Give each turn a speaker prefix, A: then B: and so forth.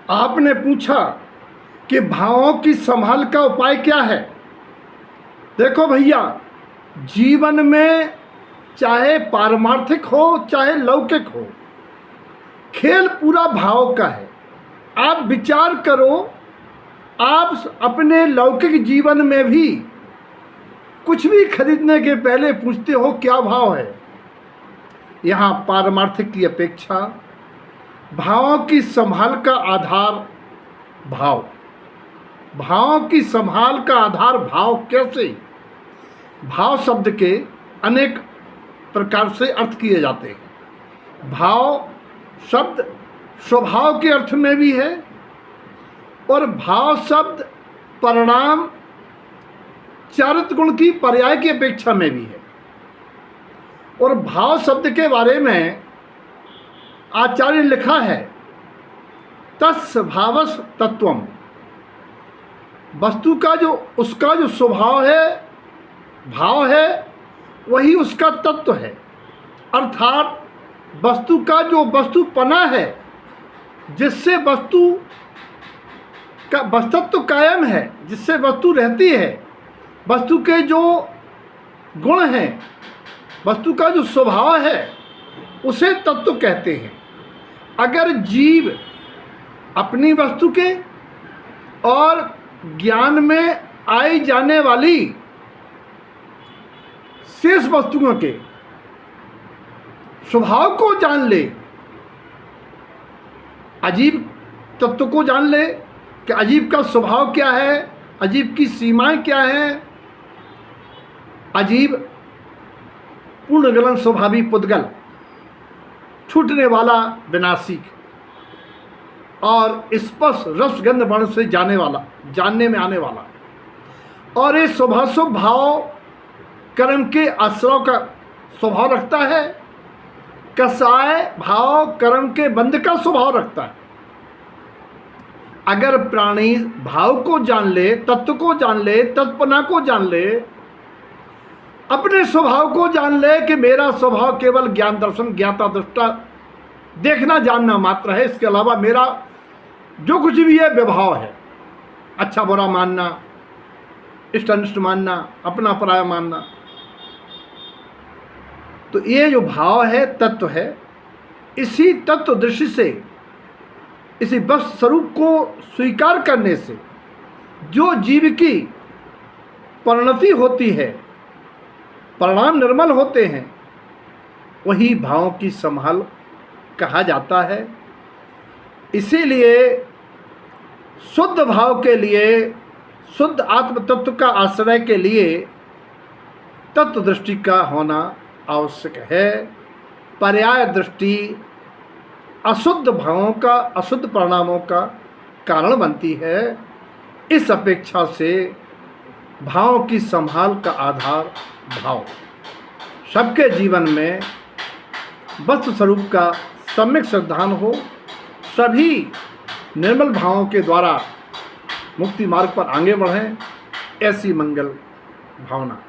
A: आपने पूछा कि भावों की संभाल का उपाय क्या है। देखो भैया, जीवन में चाहे पारमार्थिक हो चाहे लौकिक हो, खेल पूरा भाव का है। आप विचार करो, आप अपने लौकिक जीवन में भी कुछ भी खरीदने के पहले पूछते हो क्या भाव है। यहाँ पारमार्थिक की अपेक्षा भावों की संभाल का आधार भाव। भावों की संभाल का आधार भाव कैसे? भाव शब्द के अनेक प्रकार से अर्थ किए जाते हैं। भाव शब्द स्वभाव के अर्थ में भी है और भाव शब्द परिणाम चारित्र गुण की पर्याय की अपेक्षा में भी है। और भाव शब्द के बारे में आचार्य ने लिखा है, तस् भावस तत्वम। वस्तु का जो उसका जो स्वभाव है, भाव है, वही उसका तत्व है। अर्थात वस्तु का जो वस्तुपना है, जिससे वस्तु का वस्तुत्व कायम है, जिससे वस्तु रहती है, वस्तु के जो गुण हैं, वस्तु का जो स्वभाव है, उसे तत्व कहते हैं। अगर जीव अपनी वस्तु के और ज्ञान में आई जाने वाली शेष वस्तुओं के स्वभाव को जान ले, अजीब तत्व को जान ले कि अजीब का स्वभाव क्या है, अजीब की सीमाएं क्या हैं, अजीब पूर्णगलन स्वभावी पुद्गल, छूटने वाला विनाशी और स्पर्श रसगंध वर्ण से जानने में आने वाला, और ये स्वभाव भाव कर्म के आश्रय का स्वभाव रखता है। कसाय भाव कर्म के बंध का स्वभाव रखता है। अगर प्राणी भाव को जान ले, तत्व को जान ले, तत्पना को जान ले, अपने स्वभाव को जान ले कि मेरा स्वभाव केवल ज्ञान दर्शन ज्ञाता दृष्टा देखना जानना मात्र है, इसके अलावा मेरा जो कुछ भी है व्यवहार है, अच्छा बुरा मानना, इष्ट अनिष्ट मानना, अपना पराया मानना। तो ये जो भाव है, तत्व है, इसी तत्व दृष्टि से, इसी वस्तु स्वरूप को स्वीकार करने से जो जीव की परिणति होती है, परिणाम निर्मल होते हैं, वही भावों की संभाल कहा जाता है। इसीलिए शुद्ध भाव के लिए, शुद्ध आत्म तत्व का आश्रय के लिए तत्व दृष्टि का होना आवश्यक है। पर्याय दृष्टि अशुद्ध भावों का, अशुद्ध परिणामों का कारण बनती है। इस अपेक्षा से भावों की संभाल का आधार भाव। सबके जीवन में वस्तु स्वरूप का सम्यक श्रद्धान हो, सभी निर्मल भावों के द्वारा मुक्ति मार्ग पर आगे बढ़ें, ऐसी मंगल भावना।